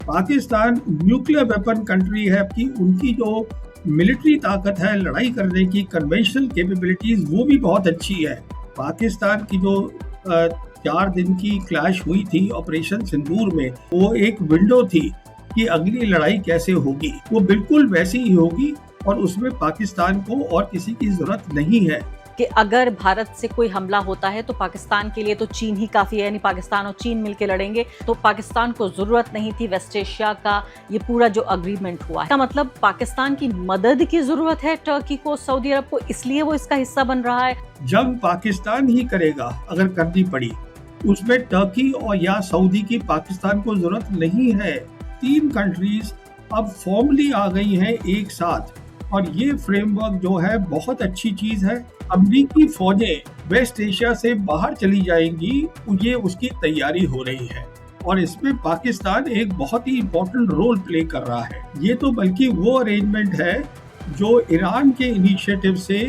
Pakistan nuclear weapon country है कि उनकी जो मिलिट्री ताकत है लड़ाई करने की, कन्वेंशनल कैपेबिलिटीज वो भी बहुत अच्छी है। पाकिस्तान की जो 4 दिन की क्लैश हुई थी ऑपरेशन सिंदूर में, वो एक विंडो थी कि अगली लड़ाई कैसे होगी। वो बिल्कुल वैसी ही होगी और उसमें पाकिस्तान को और किसी की जरूरत नहीं है। कि अगर भारत से कोई हमला होता है तो पाकिस्तान के लिए तो चीन ही काफी है, यानी पाकिस्तान और चीन मिलकर लड़ेंगे, तो पाकिस्तान को जरूरत नहीं थी वेस्ट एशिया का ये पूरा जो अग्रीमेंट हुआ है। इसका मतलब पाकिस्तान की मदद की जरूरत है टर्की को, सऊदी अरब को, इसलिए वो इसका हिस्सा बन रहा है। जंग पाकिस्तान ही करेगा अगर करनी पड़ी, उसमें टर्की और या सऊदी की पाकिस्तान को जरूरत नहीं है। 3 कंट्रीज अब फॉर्मली आ गई हैं एक साथ और ये फ्रेमवर्क जो है बहुत अच्छी चीज है। अमरीकी फौजें वेस्ट एशिया से बाहर चली जाएंगी, ये उसकी तैयारी हो रही है और इसमें पाकिस्तान एक बहुत ही इम्पोर्टेंट रोल प्ले कर रहा है। ये तो बल्कि वो अरेंजमेंट है जो ईरान के इनिशिएटिव से,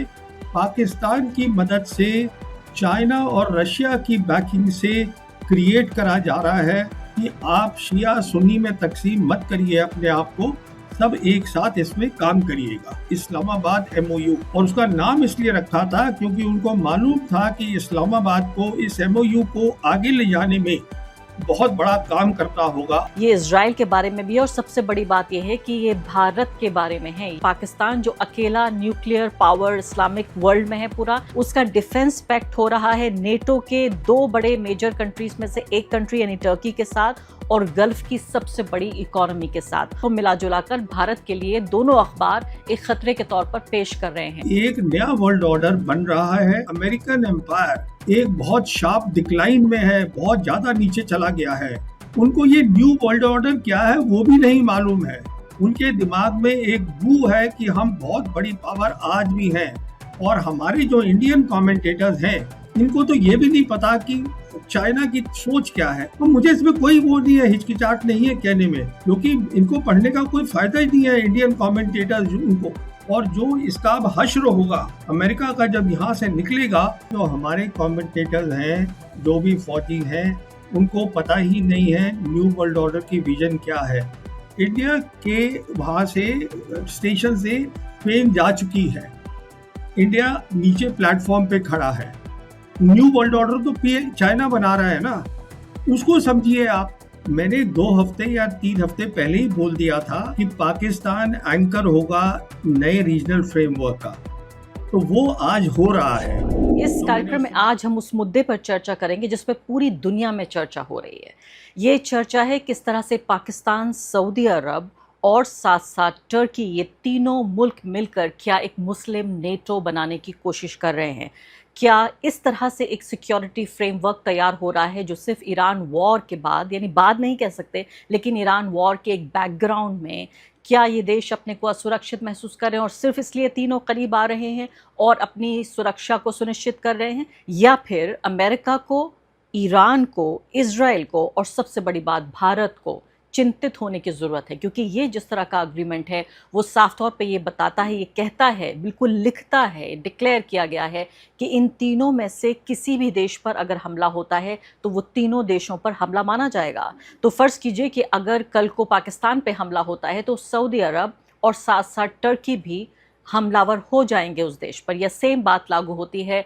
पाकिस्तान की मदद से, चाइना और रशिया की बैकिंग से क्रिएट करा जा रहा है कि आप शिया सुन्नी में तकसीम मत करिए अपने आप को, सब एक साथ इसमें काम करिएगा। इस्लामाबाद एमओयू, और उसका नाम इसलिए रखा था क्योंकि उनको मालूम था कि इस्लामाबाद को इस एमओयू को आगे ले जाने में बहुत बड़ा काम करना होगा। ये इजराइल के बारे में भी है और सबसे बड़ी बात यह है कि ये भारत के बारे में है। पाकिस्तान जो अकेला न्यूक्लियर पावर इस्लामिक वर्ल्ड में है पूरा, उसका डिफेंस पैक्ट हो रहा है नेटो के 2 बड़े मेजर कंट्रीज में से एक कंट्री यानी टर्की के साथ और गल्फ की सबसे बड़ी इकोनॉमी के साथ। तो मिला जुलाकर भारत के लिए दोनों अखबार एक खतरे के तौर पर पेश कर रहे हैं। एक नया वर्ल्ड ऑर्डर बन रहा है। अमेरिकन एम्पायर एक बहुत शार्प डिक्लाइन में है, बहुत ज्यादा नीचे चला गया है। उनको ये न्यू वर्ल्ड ऑर्डर क्या है वो भी नहीं मालूम है। उनके दिमाग में एक बू है कि हम बहुत बड़ी पावर आज भी हैं, और हमारे जो इंडियन कमेंटेटर्स हैं इनको तो ये भी नहीं पता कि चाइना की सोच क्या है। तो मुझे इसमें कोई वो नहीं है, हिचकिचाहट नहीं है कहने में, क्योंकि इनको पढ़ने का कोई फायदा ही नहीं है इंडियन कमेंटेटर्स उनको। और जो इसका अब हश्र होगा अमेरिका का जब यहाँ से निकलेगा, तो हमारे कमेंटेटर्स हैं जो भी फौजी हैं उनको पता ही नहीं है न्यू वर्ल्ड ऑर्डर की विजन क्या है। इंडिया के वहाँ से स्टेशन से ट्रेन जा चुकी है, इंडिया नीचे प्लेटफॉर्म पे खड़ा है। न्यू वर्ल्ड ऑर्डर तो चाइना बना रहा है ना, उसको समझिए आप। मैंने 2 हफ्ते या 3 हफ्ते पहले ही बोल दिया था कि पाकिस्तान एंकर होगा नए रीजनल फ्रेमवर्क का, तो वो आज हो रहा है। इस कार्यक्रम में आज हम उस मुद्दे पर चर्चा करेंगे जिस पर पूरी दुनिया में चर्चा हो रही है। ये चर्चा है किस तरह से पाकिस्तान, सऊदी अरब और साथ साथ टर्की, ये तीनों मुल्क मिलकर क्या एक मुस्लिम नेटो बनाने की कोशिश कर रहे हैं। क्या इस तरह से एक सिक्योरिटी फ्रेमवर्क तैयार हो रहा है जो सिर्फ ईरान वॉर के बाद, यानी बाद नहीं कह सकते, लेकिन ईरान वॉर के एक बैकग्राउंड में क्या ये देश अपने को असुरक्षित महसूस कर रहे हैं और सिर्फ इसलिए तीनों करीब आ रहे हैं और अपनी सुरक्षा को सुनिश्चित कर रहे हैं, या फिर अमेरिका को, ईरान को, इजराइल को और सबसे बड़ी बात भारत को चिंतित होने की ज़रूरत है। क्योंकि ये जिस तरह का अग्रीमेंट है वो साफ तौर पे ये बताता है, ये कहता है, बिल्कुल लिखता है, डिक्लेयर किया गया है कि इन तीनों में से किसी भी देश पर अगर हमला होता है तो वो तीनों देशों पर हमला माना जाएगा। तो फ़र्ज़ कीजिए कि अगर कल को पाकिस्तान पे हमला होता है तो सऊदी अरब और साथ साथ टर्की भी हमलावर हो जाएंगे उस देश पर। यह सेम बात लागू होती है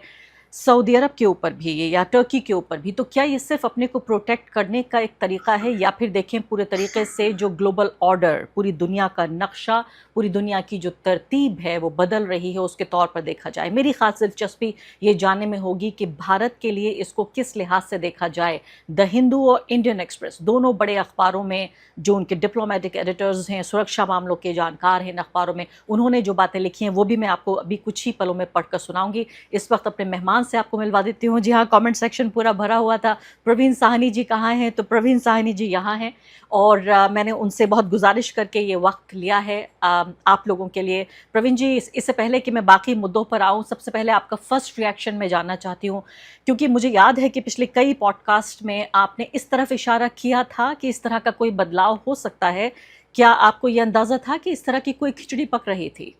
सऊदी अरब के ऊपर भी या टर्की के ऊपर भी। तो क्या ये सिर्फ अपने को प्रोटेक्ट करने का एक तरीका है, या फिर देखें पूरे तरीके से जो ग्लोबल ऑर्डर, पूरी दुनिया का नक्शा, पूरी दुनिया की जो तरतीब है वो बदल रही है, उसके तौर पर देखा जाए। मेरी खास दिलचस्पी ये जानने में होगी कि भारत के लिए इसको किस लिहाज से देखा जाए। द हिंदू और इंडियन एक्सप्रेस दोनों बड़े अखबारों में जो उनके डिप्लोमेटिक एडिटर्स हैं, सुरक्षा मामलों के जानकार हैं इन अखबारों में, उन्होंने जो बातें लिखी हैं वो भी मैं आपको अभी कुछ ही पलों में पढ़कर सुनाऊंगी। इस वक्त अपने मेहमान से आपको मिलवा देती हूँ। जी हाँ, कमेंट सेक्शन पूरा भरा हुआ था। प्रवीण साहनी जी कहाँ हैं? तो प्रवीण साहनी जी यहाँ हैं और मैंने उनसे बहुत गुजारिश करके ये वक्त लिया है आप लोगों के लिए। प्रवीण जी, इससे पहले कि मैं बाकी मुद्दों पर आऊँ, सबसे पहले आपका फर्स्ट रिएक्शन मैं जानना चाहती हूँ, क्योंकि मुझे याद है कि पिछले कई पॉडकास्ट में आपने इस तरफ इशारा किया था कि इस तरह का कोई बदलाव हो सकता है। क्या आपको ये अंदाज़ा था कि इस तरह की कोई खिचड़ी पक रही थी?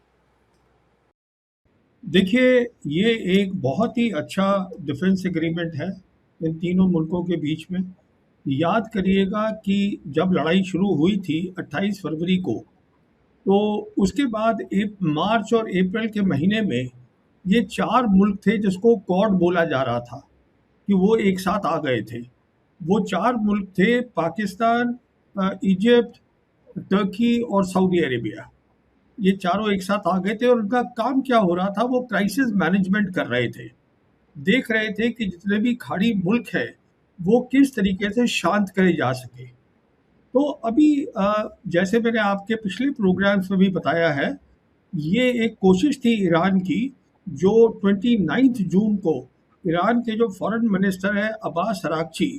देखिए, ये एक बहुत ही अच्छा डिफेंस एग्रीमेंट है इन तीनों मुल्कों के बीच में। याद करिएगा कि जब लड़ाई शुरू हुई थी 28 फरवरी को, तो उसके बाद मार्च और अप्रैल के महीने में ये 4 मुल्क थे जिसको क्वाड बोला जा रहा था कि वो एक साथ आ गए थे। वो 4 मुल्क थे पाकिस्तान, इजिप्ट, टर्की और सऊदी अरेबिया। ये चारों एक साथ आ गए थे और उनका काम क्या हो रहा था, वो क्राइसिस मैनेजमेंट कर रहे थे। देख रहे थे कि जितने भी खाड़ी मुल्क हैं वो किस तरीके से शांत करे जा सके। तो अभी जैसे मैंने आपके पिछले प्रोग्राम्स में भी बताया है, ये एक कोशिश थी ईरान की, जो 29 जून को ईरान के जो फॉरेन मिनिस्टर है अब्बास अरागची,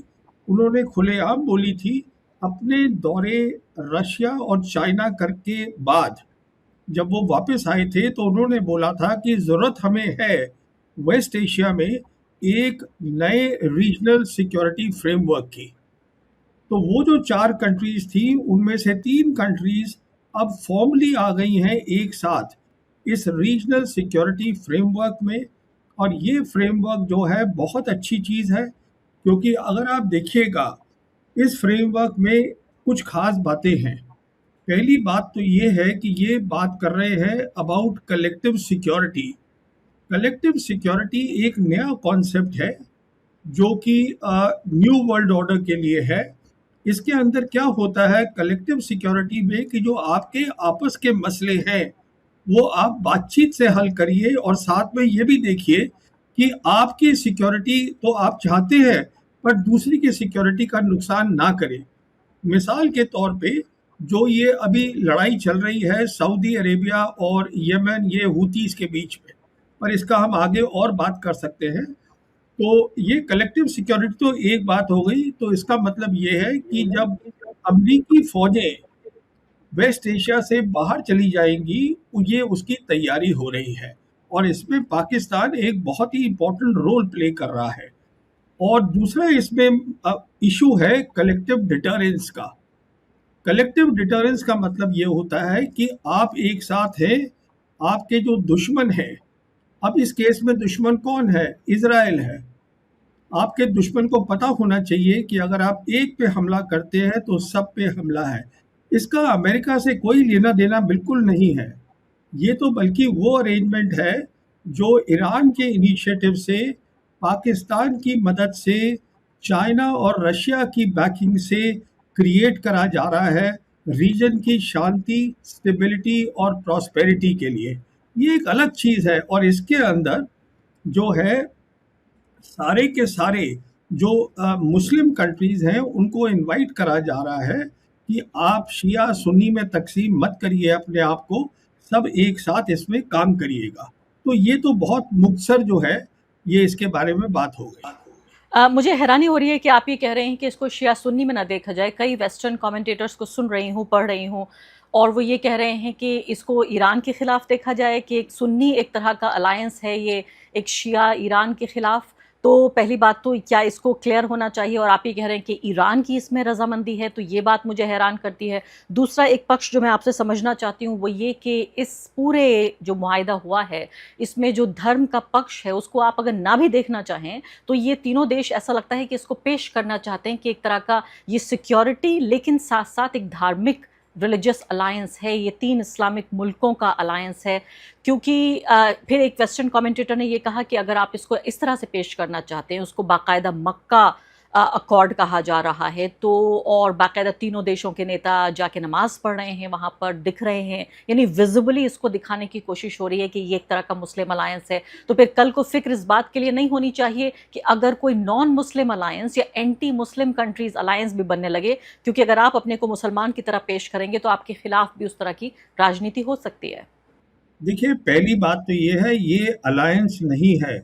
उन्होंने खुलेआम बोली थी अपने दौरे रशिया और चाइना करके बाद। जब वो वापस आए थे तो उन्होंने बोला था कि ज़रूरत हमें है वेस्ट एशिया में एक नए रीजनल सिक्योरिटी फ्रेमवर्क की। तो वो जो 4 कंट्रीज थी उनमें से 3 कंट्रीज अब फॉर्मली आ गई हैं एक साथ इस रीजनल सिक्योरिटी फ्रेमवर्क में। और ये फ्रेमवर्क जो है बहुत अच्छी चीज़ है, क्योंकि अगर आप देखिएगा इस फ्रेमवर्क में कुछ खास बातें हैं। पहली बात तो ये है कि ये बात कर रहे हैं about collective security. Collective security एक नया कॉन्सेप्ट है जो कि न्यू वर्ल्ड ऑर्डर के लिए है। इसके अंदर क्या होता है कलेक्टिव सिक्योरिटी में कि जो आपके आपस के मसले हैं वो आप बातचीत से हल करिए, और साथ में ये भी देखिए कि आपकी सिक्योरिटी तो आप चाहते हैं पर दूसरी की सिक्योरिटी का नुकसान ना करे। मिसाल के तौर पे जो ये अभी लड़ाई चल रही है सऊदी अरेबिया और यमन, ये हूतीस के बीच में, पर इसका हम आगे और बात कर सकते हैं। तो ये कलेक्टिव सिक्योरिटी तो एक बात हो गई। तो इसका मतलब ये है कि जब अमरीकी फौजें वेस्ट एशिया से बाहर चली जाएंगी, ये उसकी तैयारी हो रही है, और इसमें पाकिस्तान एक बहुत ही इम्पोर्टेंट रोल प्ले कर रहा है। और दूसरा इसमें इशू है कलेक्टिव डिटरेंस का। कलेक्टिव डिटरेंस का मतलब ये होता है कि आप एक साथ हैं, आपके जो दुश्मन हैं, अब इस केस में दुश्मन कौन है, इजराइल है। आपके दुश्मन को पता होना चाहिए कि अगर आप एक पे हमला करते हैं तो सब पे हमला है। इसका अमेरिका से कोई लेना देना बिल्कुल नहीं है। ये तो बल्कि वो अरेंजमेंट है जो ईरान के इनिशिएटिव से, पाकिस्तान की मदद से, चाइना और रशिया की बैकिंग से क्रिएट करा जा रहा है रीजन की शांति, स्टेबिलिटी और प्रॉस्पेरिटी के लिए। ये एक अलग चीज़ है। और इसके अंदर जो है सारे के सारे जो मुस्लिम कंट्रीज़ हैं उनको इनवाइट करा जा रहा है कि आप शिया सुन्नी में तकसीम मत करिए अपने आप को, सब एक साथ इसमें काम करिएगा। तो ये तो बहुत मुख्तसर जो है ये इसके बारे में बात हो गई। मुझे हैरानी हो रही है कि आप ये कह रहे हैं कि इसको शिया सुन्नी में ना देखा जाए। कई वेस्टर्न कमेंटेटर्स को सुन रही हूँ, पढ़ रही हूँ, और वो ये कह रहे हैं कि इसको ईरान के खिलाफ देखा जाए, कि एक सुन्नी एक तरह का अलायंस है ये, एक शिया ईरान के खिलाफ। तो पहली बात तो क्या इसको क्लियर होना चाहिए, और आप ये कह रहे हैं कि ईरान की इसमें रजामंदी है, तो ये बात मुझे हैरान करती है। दूसरा एक पक्ष जो मैं आपसे समझना चाहती हूँ वो ये कि इस पूरे जो मुआहिदा हुआ है इसमें जो धर्म का पक्ष है उसको आप अगर ना भी देखना चाहें तो ये तीनों देश ऐसा लगता है कि इसको पेश करना चाहते हैं कि एक तरह का ये सिक्योरिटी लेकिन साथ साथ एक धार्मिक रिलीजियस अलायंस है, ये 3 इस्लामिक मुल्कों का अलायंस है। क्योंकि फिर एक वेस्टर्न कमेंटेटर ने ये कहा कि अगर आप इसको इस तरह से पेश करना चाहते हैं, उसको बाकायदा मक्का अकॉर्ड कहा जा रहा है, तो और बाकायदा तीनों देशों के नेता जाके नमाज पढ़ रहे हैं, वहाँ पर दिख रहे हैं, यानी विजिबली इसको दिखाने की कोशिश हो रही है कि ये एक तरह का मुस्लिम अलायंस है। तो फिर कल को फिक्र इस बात के लिए नहीं होनी चाहिए कि अगर कोई नॉन मुस्लिम अलायंस या एंटी मुस्लिम कंट्रीज अलायंस भी बनने लगे, क्योंकि अगर आप अपने को मुसलमान की तरह पेश करेंगे तो आपके खिलाफ भी उस तरह की राजनीति हो सकती है। देखिए, पहली बात तो ये है, ये अलायंस नहीं है।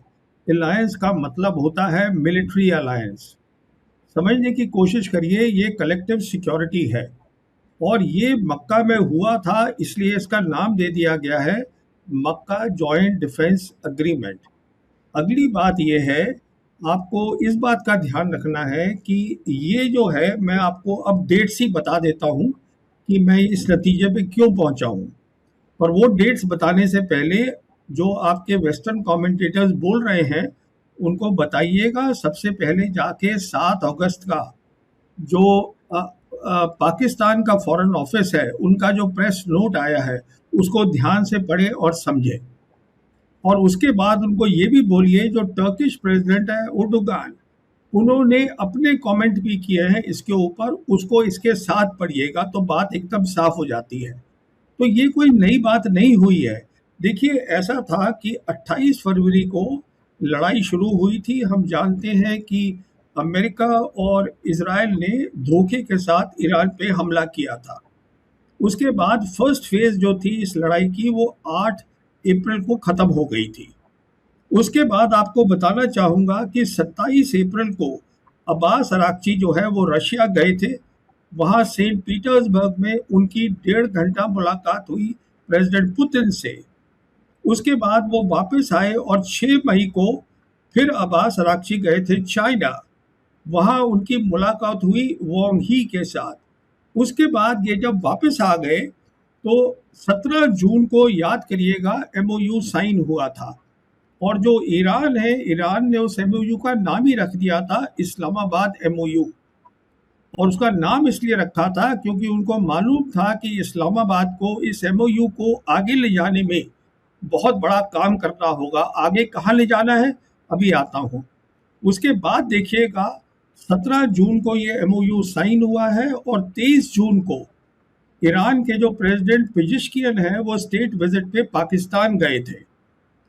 अलायंस का मतलब होता है मिलिट्री अलायंस। समझने की कोशिश करिए, ये कलेक्टिव सिक्योरिटी है, और ये मक्का में हुआ था इसलिए इसका नाम दे दिया गया है मक्का जॉइंट डिफेंस अग्रीमेंट। अगली बात ये है, आपको इस बात का ध्यान रखना है कि ये जो है, मैं आपको अब डेट्स ही बता देता हूँ कि मैं इस नतीजे पे क्यों पहुँचा हूँ। पर वो डेट्स बताने से पहले जो आपके वेस्टर्न कमेंटेटर्स बोल रहे हैं उनको बताइएगा सबसे पहले जाके 7 अगस्त का जो पाकिस्तान का फॉरेन ऑफिस है, उनका जो प्रेस नोट आया है उसको ध्यान से पढ़े और समझे। और उसके बाद उनको ये भी बोलिए, जो टर्किश प्रेसिडेंट है उर्दुगान, उन्होंने अपने कमेंट भी किए हैं इसके ऊपर, उसको इसके साथ पढ़िएगा तो बात एकदम साफ हो जाती है। तो ये कोई नई बात नहीं हुई है। देखिए, ऐसा था कि 28 फरवरी को लड़ाई शुरू हुई थी। हम जानते हैं कि अमेरिका और इजराइल ने धोखे के साथ ईरान पे हमला किया था। उसके बाद फर्स्ट फेज जो थी इस लड़ाई की, वो 8 अप्रैल को ख़त्म हो गई थी। उसके बाद आपको बताना चाहूँगा कि 27 अप्रैल को अब्बास अराक्ची जो है वो रशिया गए थे। वहाँ सेंट पीटर्सबर्ग में उनकी 1.5 घंटा मुलाकात हुई प्रेसिडेंट पुतिन से। उसके बाद वो वापस आए और 6 मई को फिर अब्बास अराक्ची गए थे चाइना। वहाँ उनकी मुलाकात हुई वोंग ही के साथ। उसके बाद ये जब वापस आ गए तो 17 जून को, याद करिएगा, एमओयू साइन हुआ था। और जो ईरान है, ईरान ने उस एमओयू का नाम ही रख दिया था इस्लामाबाद एमओयू। और उसका नाम इसलिए रखा था क्योंकि उनको मालूम था कि इस्लामाबाद को इस एमओयू को आगे ले जाने में बहुत बड़ा काम करना होगा। आगे कहाँ ले जाना है, अभी आता हूँ। उसके बाद देखिएगा, 17 जून को ये एमओयू साइन हुआ है और 23 जून को ईरान के जो प्रेसिडेंट पेजिशकियन है वो स्टेट विजिट पे पाकिस्तान गए थे।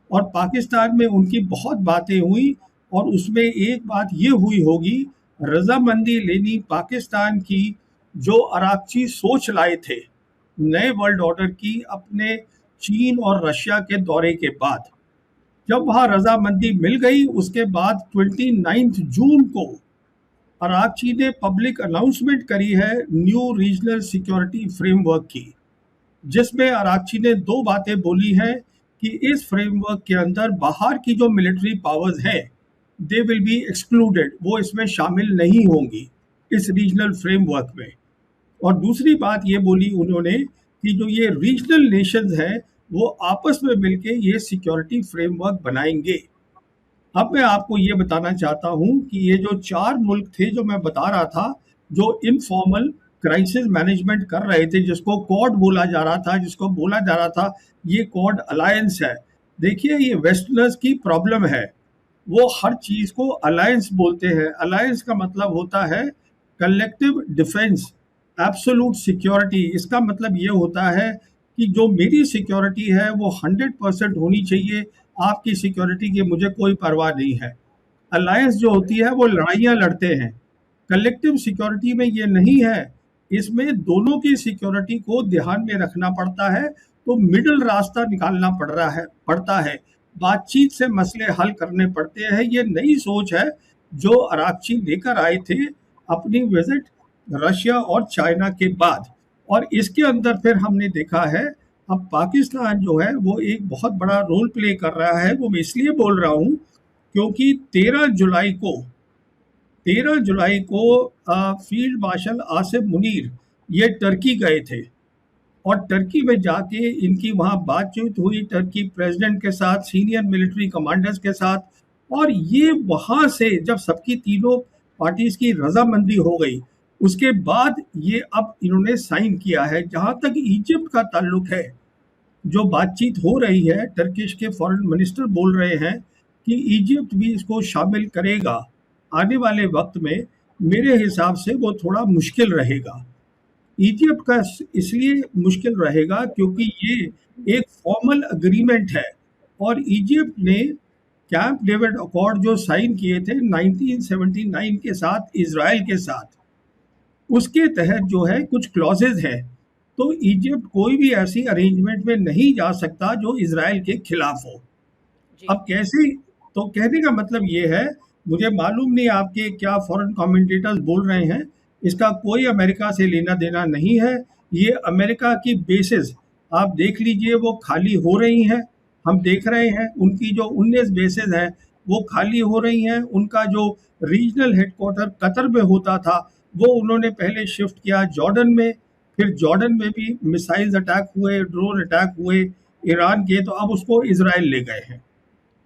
और पाकिस्तान में उनकी बहुत बातें हुई और उसमें एक बात ये हुई होगी, रजामंदी लेनी पाकिस्तान की, जो अराक्ची सोच लाए थे नए वर्ल्ड ऑर्डर की अपने चीन और रशिया के दौरे के बाद। जब वहाँ रजामंदी मिल गई, उसके बाद 29 जून को अराक्ची ने पब्लिक अनाउंसमेंट करी है न्यू रीजनल सिक्योरिटी फ्रेमवर्क की, जिसमें अराक्ची ने 2 बातें बोली हैं कि इस फ्रेमवर्क के अंदर बाहर की जो मिलिट्री पावर्स हैं दे विल बी एक्सक्लूडेड, वो इसमें शामिल नहीं होंगी इस रीजनल फ्रेमवर्क में। और दूसरी बात ये बोली उन्होंने कि जो ये रीजनल नेशंस हैं वो आपस में मिलके ये सिक्योरिटी फ्रेमवर्क बनाएंगे। अब मैं आपको ये बताना चाहता हूँ कि ये जो 4 मुल्क थे जो मैं बता रहा था, जो इनफॉर्मल क्राइसिस मैनेजमेंट कर रहे थे, जिसको क्वाड बोला जा रहा था, जिसको बोला जा रहा था ये क्वाड अलायंस है। देखिए, ये वेस्टर्नर्स की प्रॉब्लम है, वो हर चीज़ को अलायंस बोलते हैं। अलायंस का मतलब होता है कलेक्टिव डिफेंस, एब्सोल्यूट सिक्योरिटी। इसका मतलब ये होता है कि जो मेरी सिक्योरिटी है वो 100% होनी चाहिए, आपकी सिक्योरिटी की मुझे कोई परवाह नहीं है। अलायंस जो होती है वो लड़ाइयाँ लड़ते हैं। कलेक्टिव सिक्योरिटी में ये नहीं है, इसमें दोनों की सिक्योरिटी को ध्यान में रखना पड़ता है। तो मिडिल रास्ता निकालना पड़ता है, बातचीत से मसले हल करने पड़ते हैं। ये नई सोच है जो अराक्ची लेकर आए थे अपनी विजिट रशिया और चाइना के बाद। और इसके अंदर फिर हमने देखा है अब पाकिस्तान जो है वो एक बहुत बड़ा रोल प्ले कर रहा है। वो मैं इसलिए बोल रहा हूँ क्योंकि 13 जुलाई को फील्ड मार्शल आसिफ मुनीर ये टर्की गए थे और टर्की में जाके इनकी वहाँ बातचीत हुई टर्की प्रेसिडेंट के साथ, सीनियर मिलिट्री कमांडर्स के साथ। और ये वहाँ से जब सबकी तीनों पार्टीज की रजामंदी हो गई, उसके बाद ये अब इन्होंने साइन किया है। जहाँ तक इजिप्ट का ताल्लुक है, जो बातचीत हो रही है, टर्किश के फॉरेन मिनिस्टर बोल रहे हैं कि इजिप्ट भी इसको शामिल करेगा आने वाले वक्त में। मेरे हिसाब से वो थोड़ा मुश्किल रहेगा। इजिप्ट का इसलिए मुश्किल रहेगा क्योंकि ये एक फॉर्मल अग्रीमेंट है और इजिप्ट ने कैंप डेविड अकॉर्ड जो साइन किए थे 1979 के साथ इजराइल के साथ, उसके तहत जो है कुछ क्लॉजेज हैं। तो इजिप्ट कोई भी ऐसी अरेंजमेंट में नहीं जा सकता जो इजराइल के खिलाफ हो। जी। अब कैसे, तो कहने का मतलब ये है, मुझे मालूम नहीं आपके क्या फॉरेन कमेंटेटर्स बोल रहे हैं, इसका कोई अमेरिका से लेना देना नहीं है। ये अमेरिका की बेसिस आप देख लीजिए वो खाली हो रही हैं, हम देख रहे हैं। उनकी जो 19 बेसिस हैं वो खाली हो रही हैं। उनका जो रीजनल हेडक्वार्टर कतर में होता था वो उन्होंने पहले शिफ्ट किया जॉर्डन में, फिर जॉर्डन में भी मिसाइल्स अटैक हुए, ड्रोन अटैक हुए ईरान के, तो अब उसको इजराइल ले गए हैं।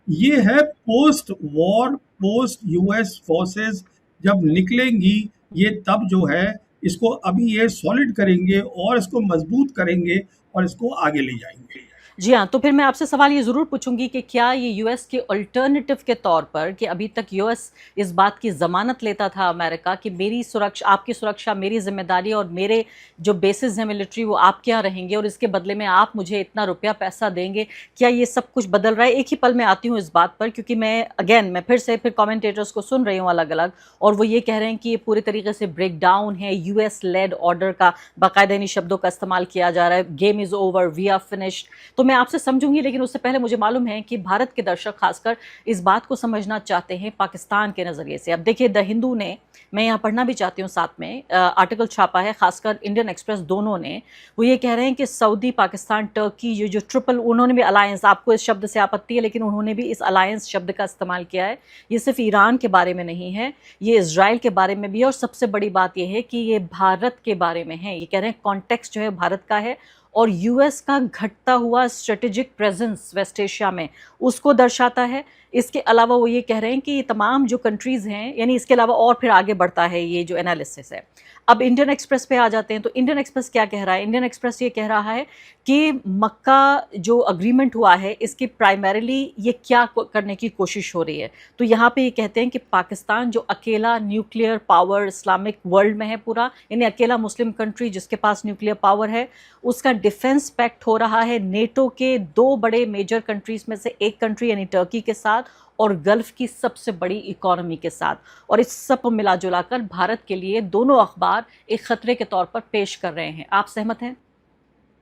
ये है post war, post US forces जब निकलेंगी ये तब जो है इसको अभी ये सॉलिड करेंगे और इसको मजबूत करेंगे और इसको आगे ले जाएंगे। जी हाँ, तो फिर मैं आपसे सवाल ये ज़रूर पूछूंगी कि क्या ये यूएस के अल्टरनेटिव के तौर पर, कि अभी तक यूएस इस बात की ज़मानत लेता था अमेरिका कि मेरी सुरक्षा, आपकी सुरक्षा मेरी जिम्मेदारी, और मेरे जो बेसिस हैं मिलिट्री वो आपके यहाँ रहेंगे और इसके बदले में आप मुझे इतना रुपया पैसा देंगे, क्या ये सब कुछ बदल रहा है? एक ही पल में आती हूँ इस बात पर, क्योंकि मैं फिर से कमेंटेटर्स को सुन रही हूँ अलग अलग, और वो ये कह रहे हैं कि ये पूरी तरीके से ब्रेक डाउन है, यूएस लेड ऑर्डर का बाकायदा इन शब्दों का इस्तेमाल किया जा रहा है, game is over, we are finished. तो मैं आपसे समझूंगी, लेकिन उससे पहले मुझे मालूम है कि भारत के दर्शक खासकर इस बात को समझना चाहते हैं पाकिस्तान के नज़रिए से। अब देखिए, द हिंदू ने, मैं यहाँ पढ़ना भी चाहती हूँ साथ में, आर्टिकल छापा है, खासकर इंडियन एक्सप्रेस दोनों ने, वो ये कह रहे हैं कि सऊदी, पाकिस्तान, टर्की, ये जो ट्रिपल, उन्होंने भी अलायंस, आपको इस शब्द से आपत्ति है लेकिन उन्होंने भी इस अलायंस शब्द का इस्तेमाल किया है। ये सिर्फ ईरान के बारे में नहीं है, ये इजराइल के बारे में भी है, और सबसे बड़ी बात यह है कि ये भारत के बारे में है। ये कह रहे हैं कॉन्टेक्स्ट जो है भारत का है, और यूएस का घटता हुआ स्ट्रेटेजिक प्रेजेंस वेस्ट एशिया में उसको दर्शाता है। इसके अलावा वो ये कह रहे हैं कि ये तमाम जो कंट्रीज़ हैं, यानी इसके अलावा और फिर आगे बढ़ता है ये जो एनालिसिस है। अब इंडियन एक्सप्रेस पे आ जाते हैं, तो इंडियन एक्सप्रेस क्या कह रहा है? इंडियन एक्सप्रेस ये कह रहा है कि मक्का जो अग्रीमेंट हुआ है, इसकी प्राइमरीली ये क्या करने की कोशिश हो रही है? तो यहाँ पे ये कहते हैं कि पाकिस्तान जो अकेला न्यूक्लियर पावर इस्लामिक वर्ल्ड में है पूरा, यानी अकेला मुस्लिम कंट्री जिसके पास न्यूक्लियर पावर है, उसका डिफेंस पैक्ट हो रहा है नेटो के दो बड़े मेजर कंट्रीज में से एक कंट्री यानी टर्की के साथ, और गल्फ की सबसे बड़ी इकोनॉमी के साथ। और इस सब को मिला जुला कर भारत के लिए दोनों अखबार एक खतरे के तौर पर पेश कर रहे हैं। आप सहमत हैं?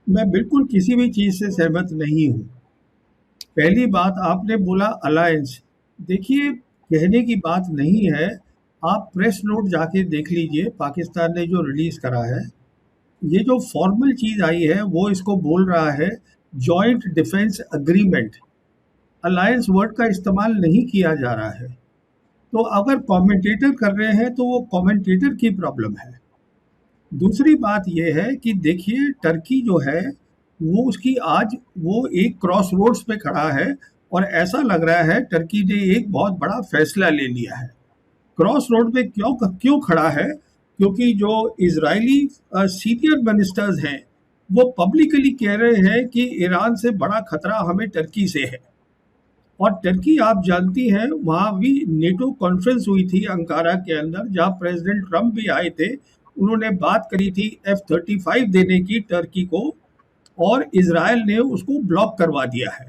मैं बिल्कुल किसी भी चीज से सहमत नहीं हूँ। पहली बात, आपने बोला अलायंस। देखिए, कहने की बात नहीं है, आप प्रेस नोट जाके देख लीजिए पाकिस्तान ने जो रिलीज करा है। ये जो फॉर्मल चीज आई है वो इसको बोल रहा है joint defence agreement. Alliance word का इस्तेमाल नहीं किया जा रहा है। तो अगर कमेंटेटर कर रहे हैं तो वो कमेंटेटर की प्रॉब्लम है। दूसरी बात यह है कि देखिए, टर्की जो है वो उसकी आज वो एक क्रॉस रोड्स पे खड़ा है, और ऐसा लग रहा है टर्की ने एक बहुत बड़ा फैसला ले लिया है। क्रॉस रोड पे क्यों क्यों खड़ा है? क्योंकि जो इजरायली सीनियर मिनिस्टर्स हैं वो पब्लिकली कह रहे हैं कि ईरान से बड़ा खतरा हमें टर्की से है। और टर्की, आप जानती हैं, वहाँ भी नेटो कॉन्फ्रेंस हुई थी अंकारा के अंदर, जहाँ प्रेसिडेंट ट्रम्प भी आए थे। उन्होंने बात करी थी F-35 देने की टर्की को, और इजराइल ने उसको ब्लॉक करवा दिया है।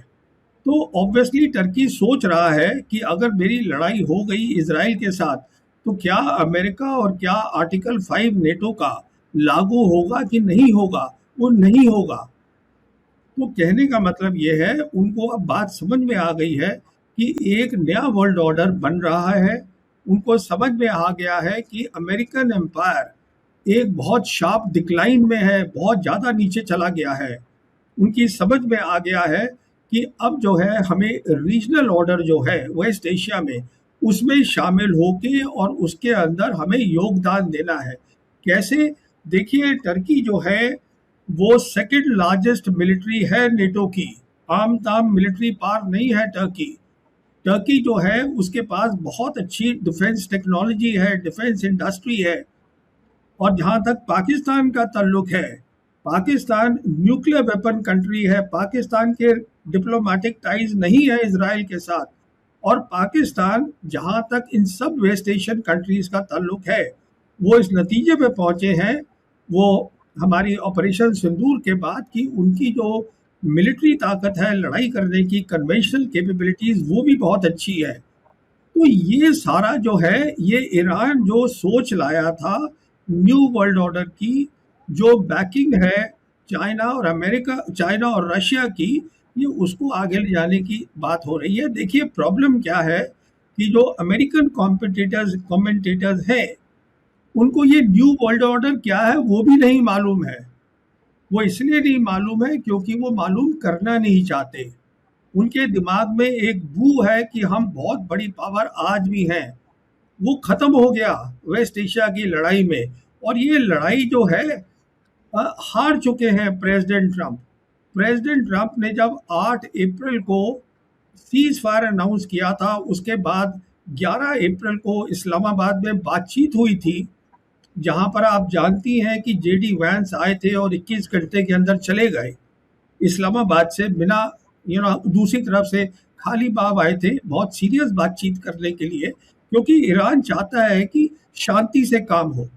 तो ऑब्वियसली टर्की सोच रहा है कि अगर मेरी लड़ाई हो गई इजराइल के साथ, तो क्या अमेरिका और क्या आर्टिकल 5 नेटो का लागू होगा कि नहीं होगा? वो नहीं होगा। तो कहने का मतलब ये है, उनको अब बात समझ में आ गई है कि एक नया वर्ल्ड ऑर्डर बन रहा है। उनको समझ में आ गया है कि अमेरिकन एम्पायर एक बहुत शार्प डिक्लाइन में है, बहुत ज़्यादा नीचे चला गया है। उनकी समझ में आ गया है कि अब जो है हमें रीजनल ऑर्डर जो है वेस्ट एशिया में, उसमें शामिल होके और उसके अंदर हमें योगदान देना है। कैसे? देखिए, टर्की जो है वो सेकंड लार्जेस्ट मिलिट्री है नेटो की। आम ताम मिलिट्री पावर नहीं है टर्की। टर्की जो है उसके पास बहुत अच्छी डिफेंस टेक्नोलॉजी है, डिफेंस इंडस्ट्री है। और जहाँ तक पाकिस्तान का ताल्लुक है, पाकिस्तान न्यूक्लियर वेपन कंट्री है। पाकिस्तान के डिप्लोमेटिक टाइज नहीं है इसराइल के साथ। और पाकिस्तान, जहाँ तक इन सब वेस्ट एशियन कंट्रीज का ताल्लुक है, वो इस नतीजे पे पहुंचे हैं, वो हमारी ऑपरेशन सिंदूर के बाद, की उनकी जो मिलिट्री ताकत है लड़ाई करने की, कन्वेंशनल कैपेबिलिटीज, वो भी बहुत अच्छी है। तो ये सारा जो है, ये ईरान जो सोच लाया था न्यू वर्ल्ड ऑर्डर की, जो बैकिंग है चाइना और अमेरिका, चाइना और रशिया की, ये उसको आगे ले जाने की बात हो रही है। देखिए, प्रॉब्लम क्या है कि जो अमेरिकन कमेंटेटर्स हैं, उनको ये न्यू वर्ल्ड ऑर्डर क्या है वो भी नहीं मालूम है। वो इसलिए नहीं मालूम है क्योंकि वो मालूम करना नहीं चाहते। उनके दिमाग में एक बू है कि हम बहुत बड़ी पावर आज भी हैं। वो खत्म हो गया वेस्ट एशिया की लड़ाई में, और ये लड़ाई जो है हार चुके हैं प्रेसिडेंट ट्रंप। प्रेसिडेंट ट्रंप ने जब 8 अप्रैल को सीज फायर अनाउंस किया था, उसके बाद 11 अप्रैल को इस्लामाबाद में बातचीत हुई थी, जहां पर आप जानती हैं कि जेडी वैंस आए थे और 21 घंटे के अंदर चले गए इस्लामाबाद से, बिना दूसरी तरफ से खाली बाब आए थे बहुत सीरियस बातचीत करने के लिए, क्योंकि ईरान चाहता है कि शांति से काम हो।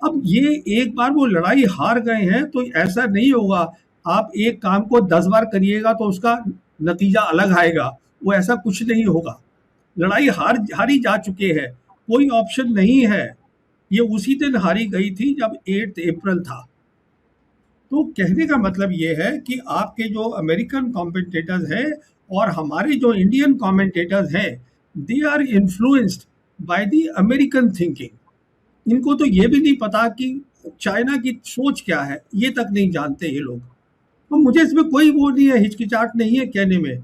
अब ये एक बार वो लड़ाई हार गए हैं तो ऐसा नहीं होगा, आप एक काम को 10 बार करिएगा तो उसका नतीजा अलग आएगा, वो ऐसा कुछ नहीं होगा। लड़ाई हारी जा चुके हैं, कोई ऑप्शन नहीं है। ये उसी दिन हारी गई थी जब 8 अप्रैल था। तो कहने का मतलब ये है कि आपके जो अमेरिकन कमेंटेटर्स हैं और हमारे जो इंडियन कमेंटेटर्स हैं, they are influenced by the American thinking. इनको तो ये भी नहीं पता कि चाइना की सोच क्या है, ये तक नहीं जानते ये लोग। तो मुझे इसमें कोई वो नहीं है, हिचकिचाहट नहीं है कहने में,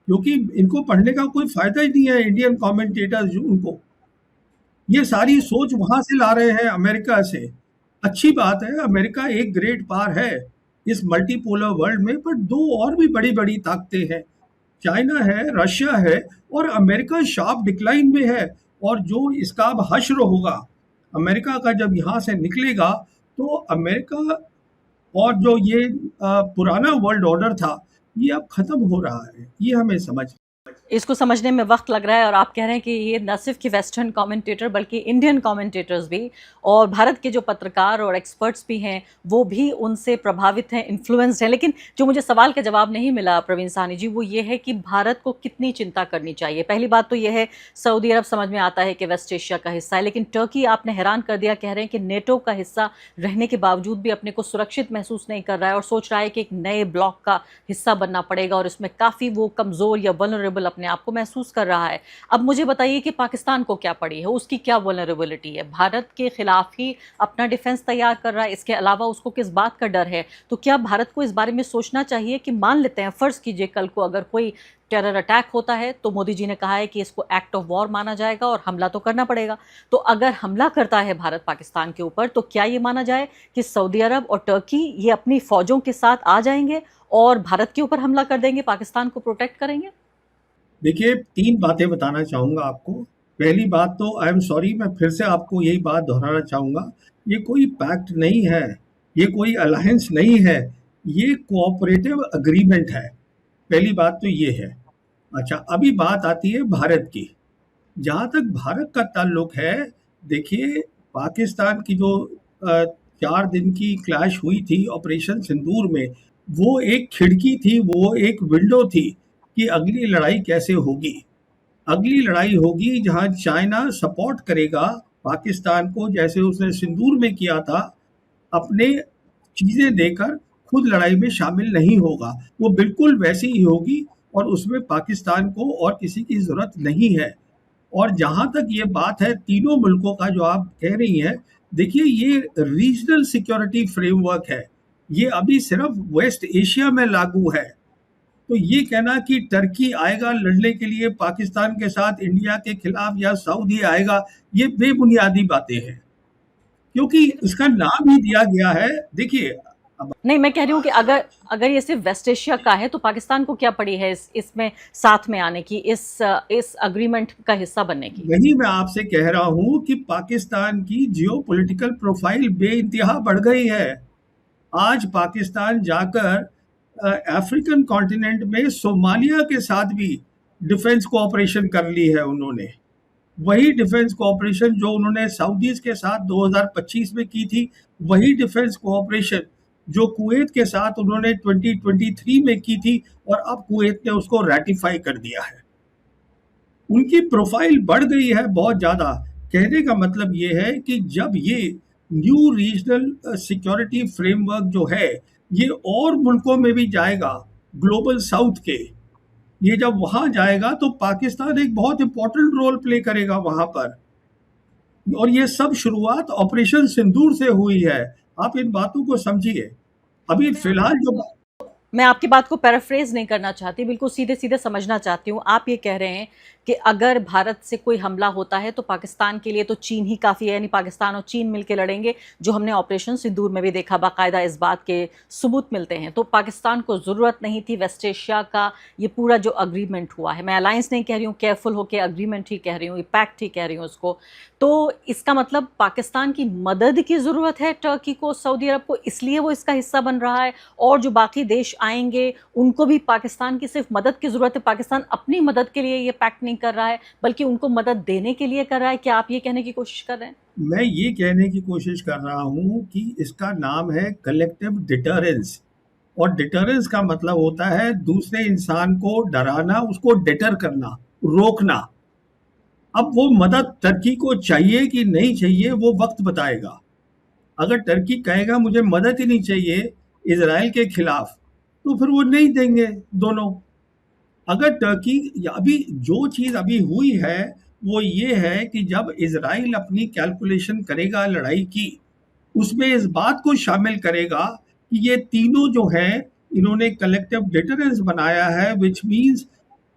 क्योंकि इनको पढ़ने का कोई फायदा ही नहीं है। इंडियन कमेंटेटर्स उनको ये सारी सोच वहां से ला रहे हैं, अमेरिका से। अच्छी बात है, अमेरिका एक ग्रेट पावर है इस मल्टीपोलर वर्ल्ड में, पर दो और भी बड़ी बड़ी ताकतें हैं, चाइना है, रशिया है, और अमेरिका शार्प डिक्लाइन में है। और जो इसका अब हश्र होगा अमेरिका का, जब यहाँ से निकलेगा, तो अमेरिका और जो ये पुराना वर्ल्ड ऑर्डर था, ये अब खत्म हो रहा है। ये हमें समझ इसको समझने में वक्त लग रहा है, और आप कह रहे हैं कि ये न सिर्फ कि वेस्टर्न कमेंटेटर बल्कि इंडियन कमेंटेटर्स भी और भारत के जो पत्रकार और एक्सपर्ट्स भी हैं वो भी उनसे प्रभावित हैं, इन्फ्लुएंस्ड हैं। लेकिन जो मुझे सवाल का जवाब नहीं मिला प्रवीण साहनी जी, वो ये है कि भारत को कितनी चिंता करनी चाहिए। पहली बात तो ये है, सऊदी अरब समझ में आता है कि वेस्ट एशिया का हिस्सा है, लेकिन टर्की आपने हैरान कर दिया, कह रहे हैं कि नेटो का हिस्सा रहने के बावजूद भी अपने को सुरक्षित महसूस नहीं कर रहा है और सोच रहा है कि एक नए ब्लॉक का हिस्सा बनना पड़ेगा और इसमें काफ़ी वो कमज़ोर या वल्नरेबल अपने आप को महसूस कर रहा है। अब मुझे बताइए कि पाकिस्तान को क्या पड़ी है, उसकी क्या वल्नरेबिलिटी है? भारत के खिलाफ ही अपना डिफेंस तैयार कर रहा है, इसके अलावा उसको किस बात का डर है? तो क्या भारत को इस बारे में सोचना चाहिए कि मान लेते हैं, फर्ज कीजिए कल को अगर कोई टेरर अटैक होता है, तो मोदी जी ने कहा है कि इसको एक्ट ऑफ वॉर माना जाएगा और हमला तो करना पड़ेगा। तो अगर हमला करता है भारत पाकिस्तान के ऊपर, तो क्या ये माना जाए कि सऊदी अरब और टर्की ये अपनी फौजों के साथ आ जाएंगे और भारत के ऊपर हमला कर देंगे, पाकिस्तान को प्रोटेक्ट करेंगे? देखिए, 3 बातें बताना चाहूँगा आपको। पहली बात तो आई एम सॉरी, मैं फिर से आपको यही बात दोहराना चाहूँगा, ये कोई पैक्ट नहीं है, ये कोई अलायंस नहीं है, ये कोऑपरेटिव एग्रीमेंट है। पहली बात तो ये है। अच्छा, अभी बात आती है भारत की। जहाँ तक भारत का ताल्लुक है, देखिए, पाकिस्तान की जो 4 दिन की क्लैश हुई थी ऑपरेशन सिंदूर में, वो एक खिड़की थी, वो एक विंडो थी कि अगली लड़ाई कैसे होगी। अगली लड़ाई होगी जहां चाइना सपोर्ट करेगा पाकिस्तान को, जैसे उसने सिंदूर में किया था, अपने चीजें देकर खुद लड़ाई में शामिल नहीं होगा। वो बिल्कुल वैसी ही होगी और उसमें पाकिस्तान को और किसी की जरूरत नहीं है। और जहां तक ये बात है तीनों मुल्कों का जो आप कह रही हैं, देखिए, ये रीजनल सिक्योरिटी फ्रेमवर्क है, ये अभी सिर्फ वेस्ट एशिया में लागू है। तो ये कहना कि टर्की आएगा लड़ने के लिए पाकिस्तान के साथ इंडिया के खिलाफ या सऊदी आएगा, ये बेबुनियादी बातें हैं, क्योंकि इसका नाम ही दिया गया है। देखिए, अब नहीं, मैं कह रही हूँ कि अगर अगर ये सिर्फ वेस्ट एशिया का है, तो पाकिस्तान को क्या पड़ी है इसमें साथ में आने की, इस अग्रीमेंट का हिस्सा बनने की? वही मैं आपसे कह रहा हूं कि पाकिस्तान की जियोपॉलिटिकल प्रोफाइल बेइंतहा बढ़ गई है। आज पाकिस्तान जाकर अफ्रीकन कॉन्टिनेंट में सोमालिया के साथ भी डिफेंस कोऑपरेशन कर ली है उन्होंने। वही डिफेंस कोऑपरेशन जो उन्होंने सऊदीज के साथ 2025 में की थी, वही डिफेंस कोऑपरेशन जो कुवैत के साथ उन्होंने 2023 में की थी, और अब कुवैत ने उसको रैटिफाई कर दिया है। उनकी प्रोफाइल बढ़ गई है बहुत ज़्यादा। कहने का मतलब ये है कि जब ये न्यू रीजनल सिक्योरिटी फ्रेमवर्क जो है, ये और मुल्कों में भी जाएगा, ग्लोबल साउथ के, ये जब वहाँ जाएगा तो पाकिस्तान एक बहुत इंपॉर्टेंट रोल प्ले करेगा वहाँ पर। और ये सब शुरुआत ऑपरेशन सिंदूर से हुई है। आप इन बातों को समझिए। अभी फिलहाल जो मैं आपकी बात को पैराफ्रेज नहीं करना चाहती, बिल्कुल सीधे सीधे समझना चाहती हूँ। आप ये कह रहे हैं कि अगर भारत से कोई हमला होता है तो पाकिस्तान के लिए तो चीन ही काफ़ी है, यानी पाकिस्तान और चीन मिलकर लड़ेंगे, जो हमने ऑपरेशन सिंदूर में भी देखा, बाकायदा इस बात के सबूत मिलते हैं। तो पाकिस्तान को ज़रूरत नहीं थी वेस्ट एशिया का ये पूरा जो अग्रीमेंट हुआ है, मैं अलायंस नहीं कह रही हूँ, केयरफुल होकर अग्रीमेंट ही कह रही हूँ, पैक्ट ही कह रही हूँ उसको। तो इसका मतलब पाकिस्तान की मदद की ज़रूरत है टर्की को, सऊदी अरब को, इसलिए वो इसका हिस्सा बन रहा है, और जो बाकी देश आएंगे उनको भी पाकिस्तान की सिर्फ मदद की ज़रूरत है। पाकिस्तान अपनी मदद के लिए ये पैक्ट नहीं कर रहा है, बल्कि उनको मदद देने के लिए कर रहा है। क्या आप ये कहने की कोशिश कर रहे हैं? मैं ये कहने की कोशिश कर रहा हूँ कि इसका नाम है कलेक्टिव डिटरेंस, और डिटरेंस का मतलब होता है दूसरे इंसान को डराना, उसको डिटर करना, रोकना। अब वो मदद टर्की को चाहिए कि नहीं चाहिए वो वक्त बताएगा। अगर टर्की कहेगा मुझे मदद ही नहीं चाहिए इजराइल के खिलाफ, तो फिर वो नहीं देंगे दोनों। अगर टर्की अभी जो चीज़ अभी हुई है वो ये है कि जब इजराइल अपनी कैलकुलेशन करेगा लड़ाई की, उसमें इस बात को शामिल करेगा कि ये तीनों जो हैं इन्होंने कलेक्टिव डिटरेंस बनाया है, विच मीन्स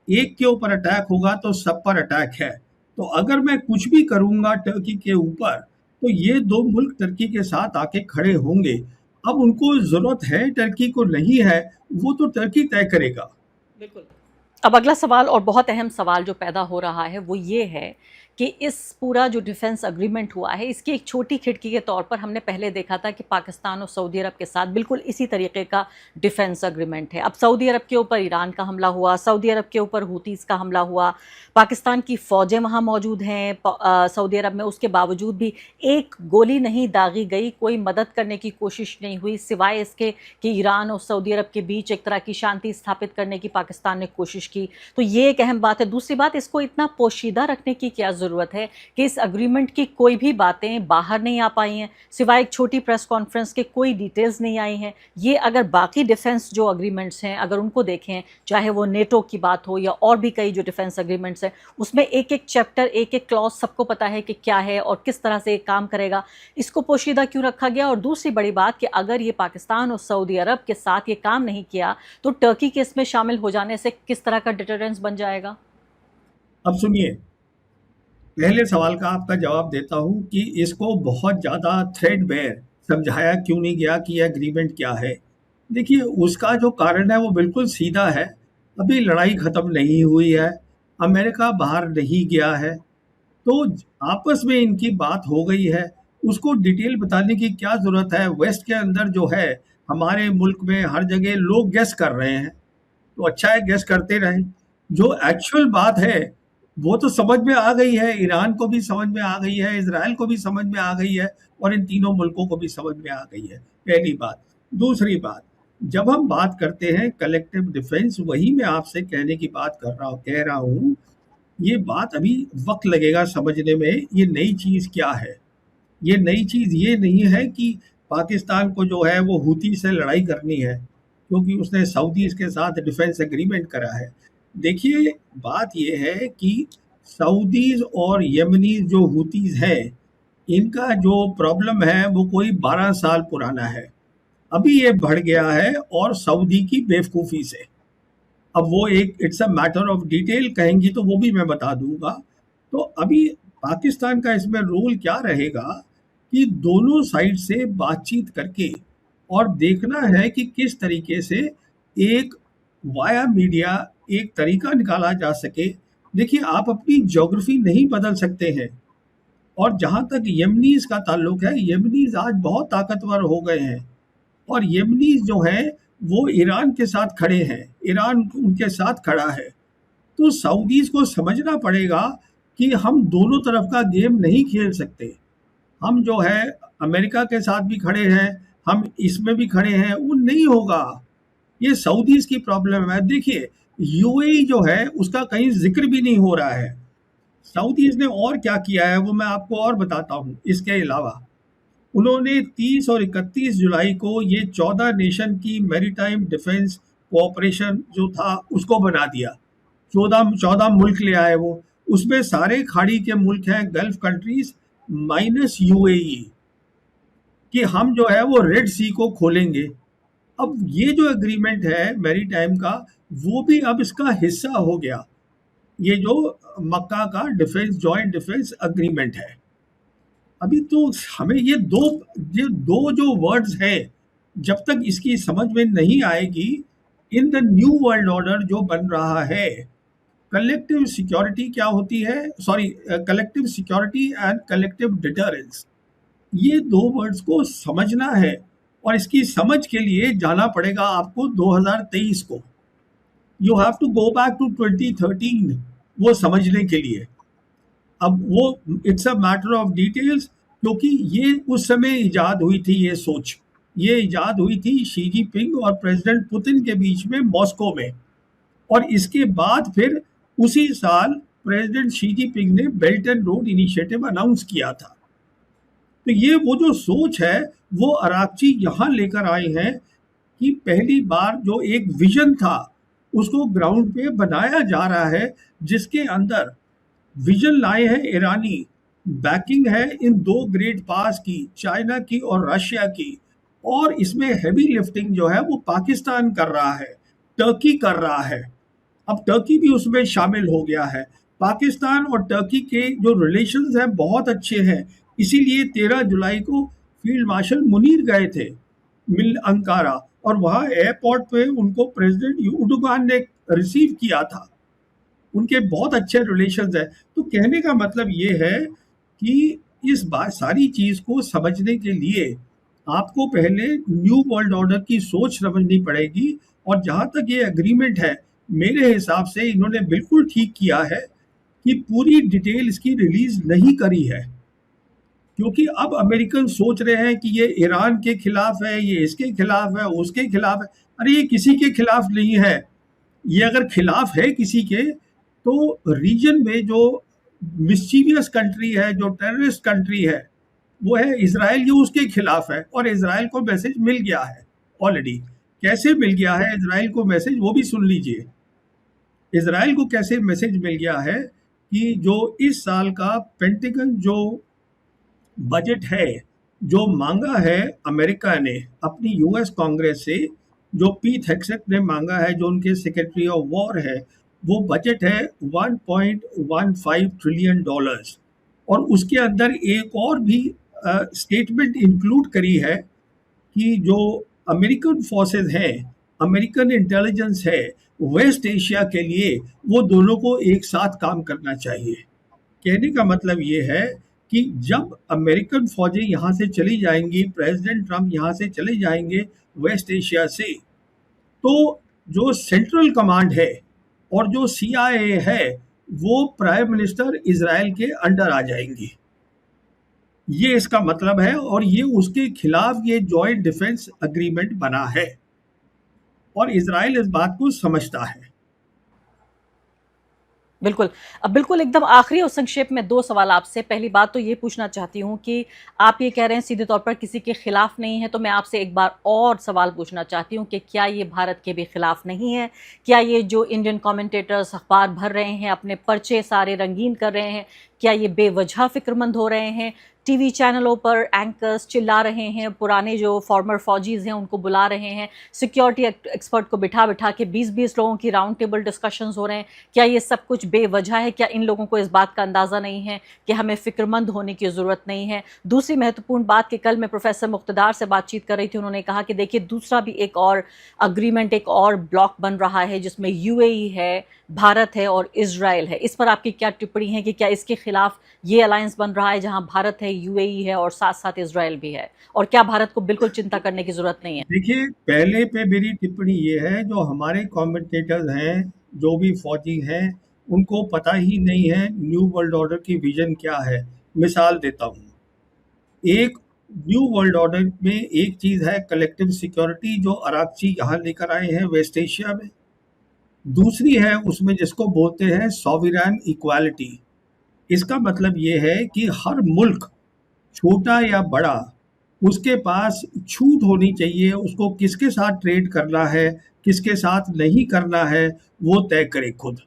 एक के ऊपर अटैक होगा तो सब पर अटैक है। तो अगर मैं कुछ भी करूंगा टर्की के ऊपर, तो ये दो मुल्क टर्की के साथ आके खड़े होंगे। अब उनको जरूरत है टर्की को नहीं है, वो तो टर्की तय करेगा। बिल्कुल। अब अगला सवाल और बहुत अहम सवाल जो पैदा हो रहा है वो ये है कि इस पूरा जो डिफेंस अग्रीमेंट हुआ है इसकी एक छोटी खिड़की के तौर पर हमने पहले देखा था कि पाकिस्तान और सऊदी अरब के साथ बिल्कुल इसी तरीके का डिफेंस अग्रीमेंट है। अब सऊदी अरब के ऊपर ईरान का हमला हुआ, सऊदी अरब के ऊपर हुतीस का हमला हुआ, पाकिस्तान की फ़ौजें वहाँ मौजूद हैं सऊदी अरब में, उसके बावजूद भी एक गोली नहीं दागी गई, कोई मदद करने की कोशिश नहीं हुई, सिवाय इसके कि ईरान और सऊदी अरब के बीच एक तरह की शांति स्थापित करने की पाकिस्तान ने कोशिश की। तो ये एक अहम बात है। दूसरी बात, इसको इतना पोशीदा रखने की क्या ज़रूरत है कि इस अग्रीमेंट की कोई भी बातें बाहर नहीं आ पाई हैं, सिवाय एक छोटी प्रेस कॉन्फ्रेंस के कोई डिटेल्स नहीं आई हैं। ये अगर बाकी डिफेंस जो अग्रीमेंट्स हैं अगर उनको देखें, चाहे वो नेटो की बात हो या और भी कई जो डिफेंस अग्रीमेंट्स हैं, उसमें एक एक चैप्टर, एक एक क्लॉज सबको पता है कि क्या है और किस तरह से काम करेगा। इसको पोशीदा क्यों रखा गया? और दूसरी बड़ी बात कि अगर ये पाकिस्तान और सऊदी अरब के साथ ये काम नहीं किया तो टर्की के इसमें शामिल हो जाने से किस तरह का डिटरेंस बन जाएगा? अब सुनिए, पहले सवाल का आपका जवाब देता हूं कि इसको बहुत ज़्यादा थ्रेडबेयर समझाया क्यों नहीं गया कि यह एग्रीमेंट क्या है। देखिए, उसका जो कारण है वो बिल्कुल सीधा है। अभी लड़ाई ख़त्म नहीं हुई है, अमेरिका बाहर नहीं गया है, तो आपस में इनकी बात हो गई है। उसको डिटेल बताने की क्या ज़रूरत है? वेस्ट के अंदर जो है, हमारे मुल्क में हर जगह लोग गेस कर रहे हैं, तो अच्छा है गेस करते रहें। जो एक्चुअल बात है वो तो समझ में आ गई है, ईरान को भी समझ में आ गई है, इजराइल को भी समझ में आ गई है, और इन तीनों मुल्कों को भी समझ में आ गई है। पहली बात। दूसरी बात, जब हम बात करते हैं कलेक्टिव डिफेंस, वही मैं आपसे कहने की बात कह रहा हूँ, ये बात अभी वक्त लगेगा समझने में। ये नई चीज़ क्या है? ये नई चीज़ ये नहीं है कि पाकिस्तान को जो है वो हूती से लड़ाई करनी है क्योंकि उसने सऊदीज़ के साथ डिफेंस एग्रीमेंट करा है। देखिए, बात ये है कि सऊदीज़ और यमनीज़ जो हूतीज़ हैं, इनका जो प्रॉब्लम है वो कोई 12 साल पुराना है। अभी ये बढ़ गया है और सऊदी की बेवकूफ़ी से। अब वो एक it's a matter of detail कहेंगी तो वो भी मैं बता दूंगा। तो अभी पाकिस्तान का इसमें रोल क्या रहेगा कि दोनों साइड से बातचीत करके और देखना है कि किस तरीके से एक वाया मीडिया एक तरीका निकाला जा सके। देखिए, आप अपनी ज्योग्राफी नहीं बदल सकते हैं, और जहाँ तक यमनीज का ताल्लुक है, यमनीज आज बहुत ताकतवर हो गए हैं, और यमनीज जो हैं वो ईरान के साथ खड़े हैं, ईरान उनके साथ खड़ा है। तो सऊदीज को समझना पड़ेगा कि हम दोनों तरफ का गेम नहीं खेल सकते। हम जो है अमेरिका के साथ भी खड़े हैं, हम इसमें भी खड़े हैं, वो नहीं होगा। ये सऊदीज की प्रॉब्लम है। देखिए, यूएई जो है उसका कहीं जिक्र भी नहीं हो रहा है। सऊदीज ने और क्या किया है वो मैं आपको और बताता हूँ। इसके अलावा उन्होंने 30 और 31 जुलाई को ये 14 नेशन की मैरीटाइम डिफेंस कोऑपरेशन जो था उसको बना दिया। 14 मुल्क ले आए वो। उसमें सारे खाड़ी के मुल्क हैं, गल्फ कंट्रीज माइनस यूएई, कि हम जो है वो रेड सी को खोलेंगे। अब ये जो एग्रीमेंट है मैरीटाइम का, वो भी अब इसका हिस्सा हो गया, ये जो मक्का का डिफेंस जॉइंट डिफेंस एग्रीमेंट है। अभी तो हमें ये दो जो वर्ड्स हैं, जब तक इसकी समझ में नहीं आएगी, in the new world order जो बन रहा है, कलेक्टिव सिक्योरिटी क्या होती है, sorry, collective security and collective deterrence, ये दो वर्ड्स को समझना है। और इसकी समझ के लिए जाना पड़ेगा आपको 2023 को। You have to go back to 2013 वो समझने के लिए। अब वो it's a matter of details, क्योंकि ये उस समय इजाद हुई थी, ये सोच ये इजाद हुई थी शी जिनपिंग और प्रेसिडेंट पुतिन के बीच में मॉस्को में। और इसके बाद फिर उसी साल प्रेसिडेंट शी जिनपिंग ने belt and road initiative announce किया था। तो ये वो जो सोच है वो अरागची यहाँ लेकर आए हैं कि पहली बार जो एक विजन था उसको ग्राउंड पे बनाया जा रहा है, जिसके अंदर विजन लाए हैं ईरानी, बैकिंग है इन दो ग्रेट पास की, चाइना की और रशिया की, और इसमें हैवी लिफ्टिंग जो है वो पाकिस्तान कर रहा है, टर्की कर रहा है। अब टर्की भी उसमें शामिल हो गया है। पाकिस्तान और टर्की के जो रिलेशंस हैं बहुत अच्छे हैं, इसीलिए 13 जुलाई को फील्ड मार्शल मुनीर गए थे मिल अंकारा, और वहाँ एयरपोर्ट पे उनको प्रेसिडेंट एर्दोगान ने रिसीव किया था। उनके बहुत अच्छे रिलेशंस है। तो कहने का मतलब ये है कि इस बात सारी चीज़ को समझने के लिए आपको पहले न्यू वर्ल्ड ऑर्डर की सोच समझनी पड़ेगी। और जहाँ तक ये एग्रीमेंट है, मेरे हिसाब से इन्होंने बिल्कुल ठीक किया है कि पूरी डिटेल इसकी रिलीज नहीं करी है, क्योंकि अब अमेरिकन सोच रहे हैं कि ये ईरान के खिलाफ है, ये इसके खिलाफ है, उसके खिलाफ है। अरे ये किसी के खिलाफ नहीं है। ये अगर खिलाफ है किसी के, तो रीजन में जो मिस्चीवियस कंट्री है, जो टेररिस्ट कंट्री है, वो है इजराइल, ये उसके खिलाफ है। और इजराइल को मैसेज मिल गया है ऑलरेडी। कैसे मिल गया है इजराइल को मैसेज, वो भी सुन लीजिए। इजराइल को कैसे मैसेज मिल गया है कि जो इस साल का पेंटागन जो बजट है, जो मांगा है अमेरिका ने अपनी यूएस कांग्रेस से, जो पीट हेग्सेट ने मांगा है, जो उनके सेक्रेटरी ऑफ वॉर है, वो बजट है 1.15 ट्रिलियन डॉलर्स। और उसके अंदर एक और भी स्टेटमेंट इंक्लूड करी है कि जो अमेरिकन फोर्सेस हैं, अमेरिकन इंटेलिजेंस है वेस्ट एशिया के लिए, वो दोनों को एक साथ काम करना चाहिए। कहने का मतलब ये है कि जब अमेरिकन फौजें यहाँ से चली जाएंगी, प्रेसिडेंट ट्रम्प यहाँ से चले जाएंगे वेस्ट एशिया से, तो जो सेंट्रल कमांड है और जो CIA है, वो प्राइम मिनिस्टर इजराइल के अंडर आ जाएंगी। ये इसका मतलब है, और ये उसके खिलाफ ये जॉइंट डिफेंस एग्रीमेंट बना है, और इजराइल इस बात को समझता है। बिल्कुल। अब बिल्कुल एकदम आखिरी और संक्षेप में 2 सवाल आपसे। पहली बात तो ये पूछना चाहती हूँ कि आप ये कह रहे हैं सीधे तौर पर किसी के खिलाफ नहीं है, तो मैं आपसे एक बार और सवाल पूछना चाहती हूँ कि क्या ये भारत के भी खिलाफ नहीं है? क्या ये जो इंडियन कमेंटेटर्स अखबार भर रहे हैं, अपने पर्चे सारे रंगीन कर रहे हैं, क्या ये बेवजह फिक्रमंद हो रहे हैं? टीवी चैनलों पर एंकर्स चिल्ला रहे हैं, पुराने जो फॉर्मर फौजीज हैं उनको बुला रहे हैं, सिक्योरिटी एक्सपर्ट को बिठा बिठा के 20-20 लोगों की राउंड टेबल डिस्कशंस हो रहे हैं। क्या ये सब कुछ बेवजह है? क्या इन लोगों को इस बात का अंदाज़ा नहीं है कि हमें फ़िक्रमंद होने की ज़रूरत नहीं है? दूसरी महत्वपूर्ण बात कि कल मैं प्रोफेसर मुक्तदार से बातचीत कर रही थी, उन्होंने कहा कि देखिए दूसरा भी एक और अग्रीमेंट, एक और ब्लॉक बन रहा है जिसमें UAE है, भारत है और इजराइल है। इस पर आपकी क्या टिप्पणी है कि क्या इसके खिलाफ ये अलायंस बन रहा है जहां भारत है, UAE है और साथ साथ इजराइल भी है, और क्या भारत को बिल्कुल चिंता करने की जरूरत नहीं है? देखिए, पहले पे मेरी टिप्पणी ये है, जो हमारे कमेंटेटर्स हैं, जो भी फौजी हैं, उनको पता ही नहीं है न्यू वर्ल्ड ऑर्डर की विजन क्या है। मिसाल देता हूँ, एक न्यू वर्ल्ड ऑर्डर में एक चीज़ है कलेक्टिव सिक्योरिटी, जो अरागची यहाँ लेकर आए हैं वेस्ट एशिया में। दूसरी है उसमें जिसको बोलते हैं सॉवरेन इक्वालिटी। इसका मतलब ये है कि हर मुल्क, छोटा या बड़ा, उसके पास छूट होनी चाहिए, उसको किसके साथ ट्रेड करना है, किसके साथ नहीं करना है, वो तय करे खुद।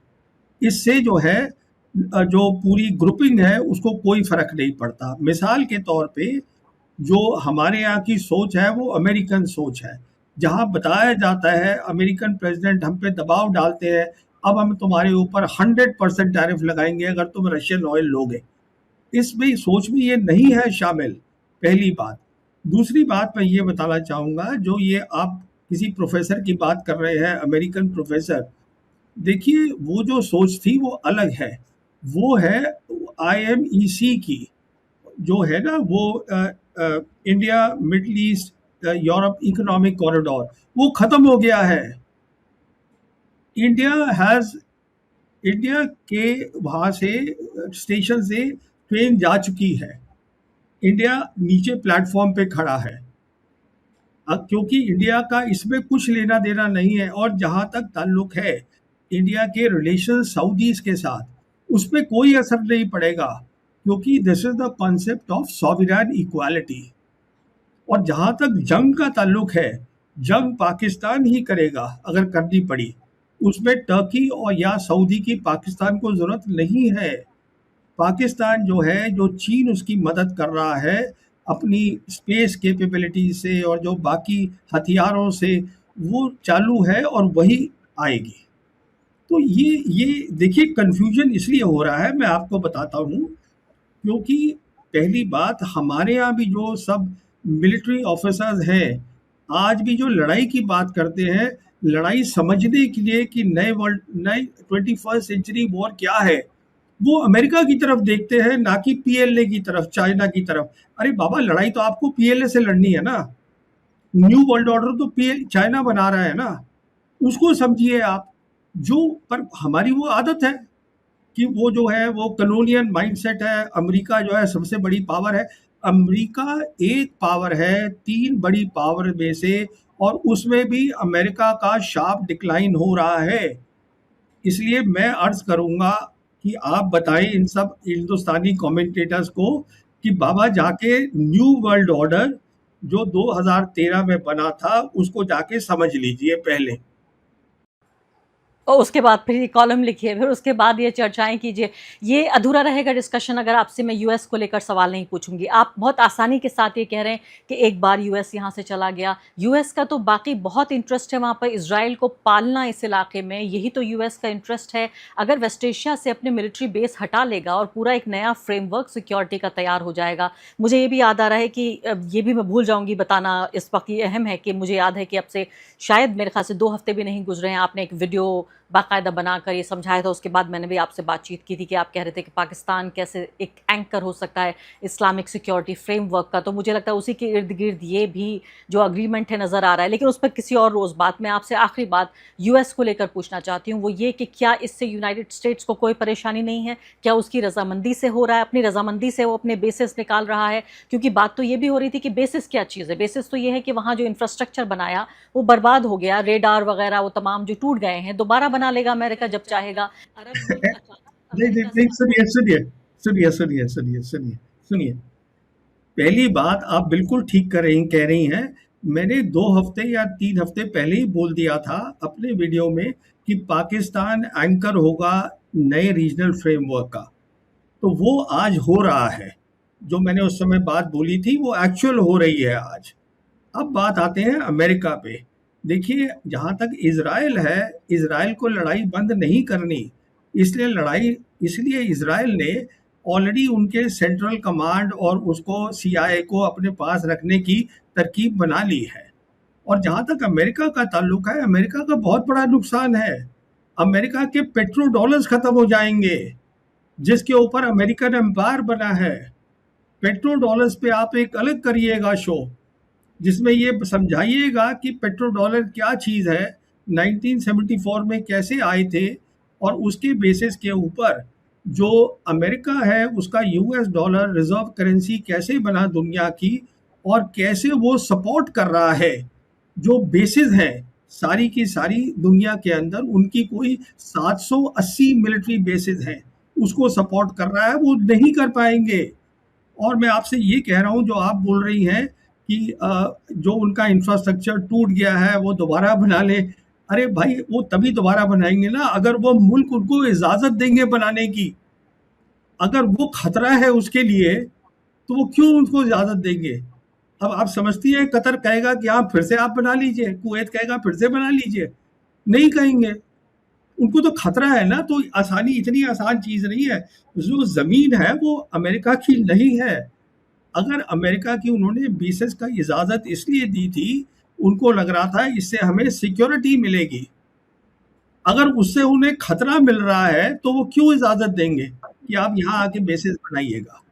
इससे जो है जो पूरी ग्रुपिंग है उसको कोई फर्क नहीं पड़ता। मिसाल के तौर पे जो हमारे यहाँ की सोच है वो अमेरिकन सोच है। जहां बताया जाता है अमेरिकन प्रेसिडेंट हम पे दबाव डालते हैं, अब हम तुम्हारे ऊपर 100% टैरिफ लगाएंगे अगर तुम रशियन ऑयल लोगे। इसमें सोच में ये नहीं है शामिल, पहली बात। दूसरी बात मैं ये बताना चाहूँगा, जो ये आप किसी प्रोफेसर की बात कर रहे हैं, अमेरिकन प्रोफेसर, देखिए वो जो सोच थी वो अलग है। वो है आईएमईसी की, जो है ना वो India middle east Europe economic corridor, वो खत्म हो गया है। इंडिया हैज इंडिया के वहाँ से स्टेशन से ट्रेन जा चुकी है, इंडिया नीचे प्लेटफॉर्म पे खड़ा है। क्योंकि इंडिया का इसमें कुछ लेना देना नहीं है। और जहाँ तक ताल्लुक है इंडिया के रिलेशन सऊदीज के साथ, उस पर कोई असर नहीं पड़ेगा, क्योंकि this is the concept of sovereign equality. और जहाँ तक जंग का ताल्लुक है, जंग पाकिस्तान ही करेगा अगर करनी पड़ी, उसमें टर्की और या सऊदी की पाकिस्तान को ज़रूरत नहीं है। पाकिस्तान जो है, जो चीन उसकी मदद कर रहा है अपनी स्पेस कैपेबिलिटी से और जो बाकी हथियारों से, वो चालू है और वही आएगी। तो ये देखिए कन्फ्यूजन इसलिए हो रहा है, मैं आपको बताता हूँ, क्योंकि पहली बात हमारे यहाँ भी जो सब मिलिट्री ऑफिसर्स हैं, आज भी जो लड़ाई की बात करते हैं, लड़ाई समझने के लिए कि नए 21st सेंचुरी वॉर क्या है, वो अमेरिका की तरफ देखते हैं, ना कि पीएलए की तरफ, चाइना की तरफ। अरे बाबा, लड़ाई तो आपको पीएलए से लड़नी है ना, न्यू वर्ल्ड ऑर्डर तो चाइना बना रहा है ना, उसको समझिए आप। जो पर हमारी वो आदत है कि वो जो है वो कलोनियल माइंडसेट है। अमेरिका जो है सबसे बड़ी पावर है। अमेरिका एक पावर है 3 बड़ी पावर में से, और उसमें भी अमेरिका का शार्प डिक्लाइन हो रहा है। इसलिए मैं अर्ज करूंगा कि आप बताएं इन सब हिंदुस्तानी कमेंटेटर्स को कि बाबा जाके न्यू वर्ल्ड ऑर्डर जो 2013 में बना था उसको जाके समझ लीजिए पहले। और उसके बाद फिर ये कॉलम लिखिए, फिर उसके बाद ये चर्चाएं कीजिए। ये अधूरा रहेगा डिस्कशन अगर आपसे मैं यूएस को लेकर सवाल नहीं पूछूंगी। आप बहुत आसानी के साथ ये कह रहे हैं कि एक बार यूएस यहाँ से चला गया। यूएस का तो बाकी बहुत इंटरेस्ट है वहाँ पर इसराइल को पालना इस इलाके में, यही तो यूएस का इंटरेस्ट है। अगर वेस्ट एशिया से अपने मिलिट्री बेस हटा लेगा और पूरा एक नया फ्रेमवर्क सिक्योरिटी का तैयार हो जाएगा। मुझे ये भी याद आ रहा है कि ये भी मैं भूल जाऊंगी बताना इस वक्त, ये अहम है कि मुझे याद है कि अब से शायद मेरे ख्याल से 2 हफ्ते भी नहीं गुजरे हैं, आपने एक वीडियो बाकायदा बनाकर ये समझाया था। उसके बाद मैंने भी आपसे बातचीत की थी कि आप कह रहे थे कि पाकिस्तान कैसे एक एंकर हो सकता है इस्लामिक सिक्योरिटी फ्रेमवर्क का। तो मुझे लगता है उसी के इर्द गिर्द ये भी जो अग्रीमेंट है नज़र आ रहा है, लेकिन उस पर किसी और रोज़ बात। मैं आपसे आखिरी बात यूएस को लेकर पूछना चाहती हूँ, वो ये कि क्या इससे यूनाइटेड स्टेट्स को कोई परेशानी नहीं है? क्या उसकी रजामंदी से हो रहा है, अपनी रजामंदी से वो अपने बेसिस निकाल रहा है? क्योंकि बात तो ये भी हो रही थी कि बेसिस क्या चीज़ है। बेसिस तो ये है कि वहाँ जो इंफ्रास्ट्रक्चर बनाया वो बर्बाद हो गया, रेडार वगैरह वो तमाम जो टूट गए हैं, दोबारा बना लेगा अमेरिका जब चाहेगा। अरब मुल्क अचानक नहीं नहीं अमेरिका नहीं, से सुनिए सुनिए सुनिए सुनिए सुनिए सुनिए सुनिए। पहली बात, आप बिल्कुल ठीक कह रही हैं। मैंने 2 हफ्ते या 3 हफ्ते पहले ही बोल दिया था अपने वीडियो में कि पाकिस्तान एंकर होगा नए रीजनल फ्रेमवर्क का। तो वो आज हो रहा है, जो मैंने उस समय बात बोली थी वो एक्चुअल हो रही है आज। अब बात आते हैं अमेरिका पे। देखिए, जहाँ तक इजराइल है, इजराइल को लड़ाई बंद नहीं करनी। इसलिए इजराइल ने ऑलरेडी उनके सेंट्रल कमांड और उसको सीआईए को अपने पास रखने की तरकीब बना ली है। और जहाँ तक अमेरिका का ताल्लुक है, अमेरिका का बहुत बड़ा नुकसान है। अमेरिका के पेट्रो डॉलर्स खत्म हो जाएंगे, जिसके ऊपर अमेरिकन एम्पायर बना है। पेट्रो डॉलर्स पे आप एक अलग करिएगा शो, जिसमें ये समझाइएगा कि पेट्रो डॉलर क्या चीज़ है, 1974 में कैसे आए थे, और उसके बेसिस के ऊपर जो अमेरिका है उसका यूएस डॉलर रिजर्व करेंसी कैसे बना दुनिया की, और कैसे वो सपोर्ट कर रहा है। जो बेसिस हैं सारी की सारी दुनिया के अंदर, उनकी कोई 780 मिलिट्री बेसिस हैं, उसको सपोर्ट कर रहा है, वो नहीं कर पाएंगे। और मैं आपसे ये कह रहा हूँ, जो आप बोल रही हैं कि जो उनका इंफ्रास्ट्रक्चर टूट गया है वो दोबारा बना ले। अरे भाई, वो तभी दोबारा बनाएंगे ना अगर वो मुल्क उनको इजाज़त देंगे बनाने की। अगर वो खतरा है उसके लिए तो वो क्यों उनको इजाज़त देंगे? अब आप समझती हैं कतर कहेगा कि हाँ फिर से आप बना लीजिए, कुवैत कहेगा फिर से बना लीजिए, नहीं कहेंगे। उनको तो खतरा है ना, तो आसानी इतनी आसान चीज नहीं है। जो जमीन है वो अमेरिका की नहीं है। अगर अमेरिका की उन्होंने बीसेस का इजाजत इसलिए दी थी, उनको लग रहा था इससे हमें सिक्योरिटी मिलेगी। अगर उससे उन्हें खतरा मिल रहा है तो वो क्यों इजाजत देंगे कि आप यहाँ आके बेसिस बनाइएगा।